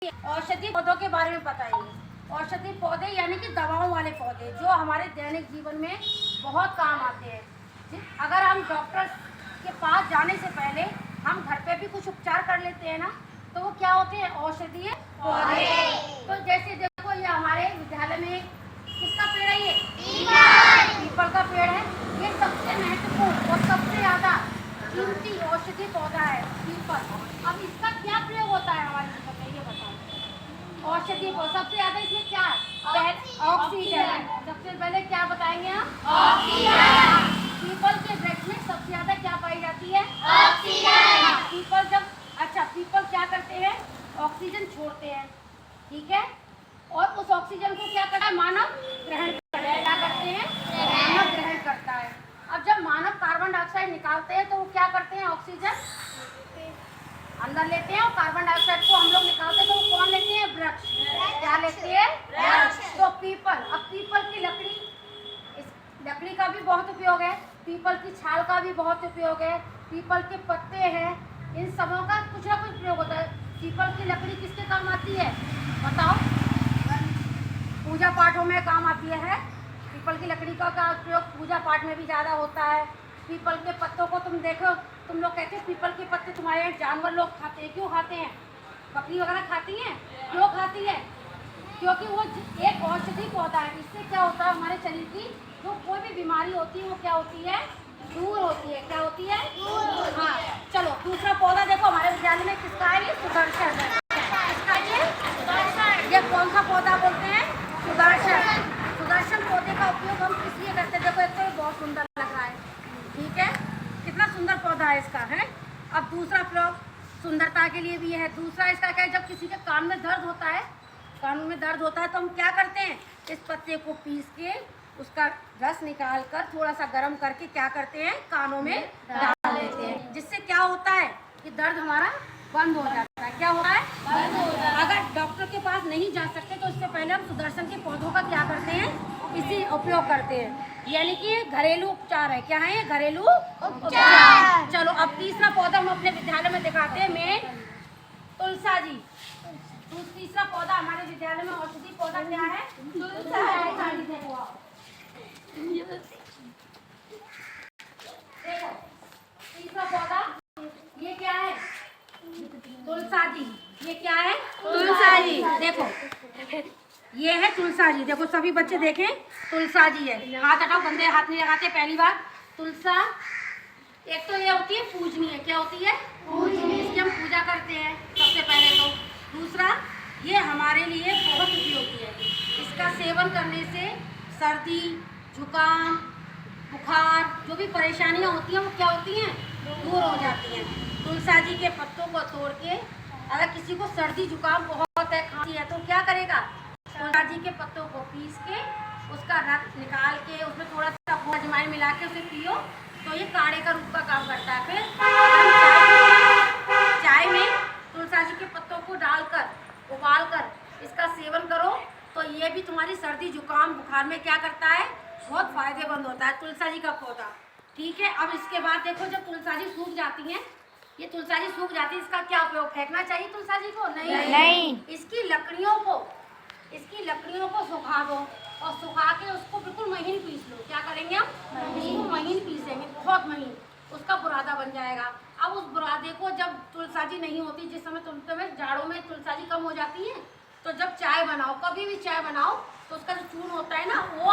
औषधि पौधों के बारे में बताइए। औषधि पौधे यानी कि दवाओं वाले पौधे जो हमारे दैनिक जीवन में बहुत काम आते हैं। अगर हम डॉक्टर के पास जाने से पहले हम घर पे भी कुछ उपचार कर लेते हैं ना, तो वो क्या होते हैं? औषधीय पौधे। तो जैसे देखो, ये हमारे विद्यालय में किसका पेड़ है? ये पीपल का पेड़ है। ये सबसे महत्वपूर्ण और सबसे ज़्यादा कीमती औषधि पौधा है पीपल। अब इसका क्या प्रयोग होता है हमारे जीवन में, ये बताओ। औषधि पौधा सबसे ज्यादा इसमें क्या है? ऑक्सीजन। सबसे पहले क्या बताएंगे हम? ऑक्सीजन। पीपल के वृक्ष में सबसे ज्यादा क्या पाई जाती है? ऑक्सीजन। पीपल जब पीपल क्या करते हैं? ऑक्सीजन छोड़ते हैं, ठीक है। और उस ऑक्सीजन को क्या करता है? मानव ग्रहण करता है। क्या करते हैं? मानव ग्रहण करता है। अब जब मानव कार्बन डाइऑक्साइड निकालते हैं तो वो क्या करते हैं? ऑक्सीजन अंदर लेते हैं और कार्बन डाइऑक्साइड को हम लोग निकालते हैं। तो वो कौन लेते हैं? वृक्ष। क्या लेते हैं? वृक्ष। तो पीपल, अब पीपल की लकड़ी, इस लकड़ी का भी बहुत उपयोग है। पीपल की छाल का भी बहुत उपयोग है। पीपल के पत्ते हैं, इन सबों का कुछ ना कुछ प्रयोग होता है। पीपल की लकड़ी किसके काम आती है बताओ? पूजा पाठों में काम आती है। पीपल की लकड़ी का प्रयोग पूजा पाठ में भी ज़्यादा होता है। पीपल के पत्तों को तुम देखो, तुम लोग कहते हैं पीपल के पत्ते तुम्हारे यहाँ जानवर लोग खाते हैं। क्यों खाते हैं? बकरी वगैरह खाती हैं। क्यों खाती है? क्योंकि वो एक औषधि पौधा है। इससे क्या होता है? हमारे शरीर की जो कोई भी बीमारी होती है वो क्या होती है? दूर होती है। क्या होती है? दूर। हाँ, चलो दूसरा पौधा देखो हमारे विद्यालय में किसका है? ये सुदर्शन। किसका ये कौन सा पौधा बोलते हैं? सुदर्शन। सुदर्शन पौधे का उपयोग हम किस लिए करते हैं? देखो, एक तो ये बहुत सुंदर लग रहा है, ठीक है, कितना सुंदर पौधा है इसका, है। अब दूसरा प्रयोग सुंदरता के लिए भी है। दूसरा इसका क्या है? जब किसी के कान में दर्द होता है, कान में दर्द होता है तो हम क्या करते हैं? इस पत्ते को पीस के उसका रस निकाल कर थोड़ा सा गर्म करके क्या करते हैं? कानों में डाल लेते हैं। जिससे क्या होता है कि दर्द हमारा बंद हो जाता है। क्या होता है? बंद हो जाता है। अगर डॉक्टर के पास नहीं जा सकते तो इससे पहले हम सुदर्शन के पौधों का क्या करते हैं? इसी उपयोग करते हैं। यानी कि घरेलू उपचार है। क्या है ये? घरेलू उपचार। चलो अब तीसरा पौधा हम अपने विद्यालय में दिखाते हैं। मेन तुलसा जी। तीसरा पौधा हमारे विद्यालय में औषधि पौधा क्या है? तुलसा जी। देखो तीसरा पौधा ये क्या है? तुलसा जी। ये क्या है? तुलसा जी। देखो ये है तुलसा जी। देखो सभी बच्चे देखें, तुलसा जी है। हाथ हटाओ, गंदे हाथ नहीं लगाते। पहली बार तुलसा, एक तो ये होती है पूजनीय। क्या होती है? पूजनीय। इसकी हम पूजा करते हैं सबसे पहले तो। दूसरा, ये हमारे लिए बहुत उपयोगी है। इसका सेवन करने से सर्दी, जुकाम, बुखार, जो भी परेशानियां होती हैं वो क्या होती हैं? दूर हो जाती हैं। तुलसा जी के पत्तों को तोड़ के, अगर किसी को सर्दी जुकाम बहुत है, खांसी है, तो क्या करेगा? तुलसा जी के पत्तों को पीस के उसका रस निकाल के उसमें थोड़ा सा अजवाइन मिला के उसे पियो तो ये काढ़े का रूप का काम करता है। फिर चाय में तुलसा जी के पत्तों को डालकर उबाल कर इसका सेवन करो तो ये भी तुम्हारी सर्दी जुकाम बुखार में क्या करता है? बहुत फायदेमंद होता है तुलसा जी का पौधा, ठीक है। अब इसके बाद देखो, जब तुलसा जी सूख जाती हैं, ये तुलसा जी सूख जाती है, इसका क्या उपयोग? फेंकना चाहिए तुलसा जी को? नहीं। इसकी लकड़ियों को सुखा दो और सुखा के उसको बिल्कुल महीन पीस लो। क्या करेंगे हम? इसको महीन पीसेंगे, बहुत महीन, उसका बुरादा बन जाएगा। अब उस बुरादे को, जब तुलसा जी नहीं होती, जिस समय तुम्हें जाड़ों में तुलसा जी कम हो जाती है, तो जब चाय बनाओ, कभी भी चाय बनाओ, तो उसका जो चूर्ण होता है ना, वो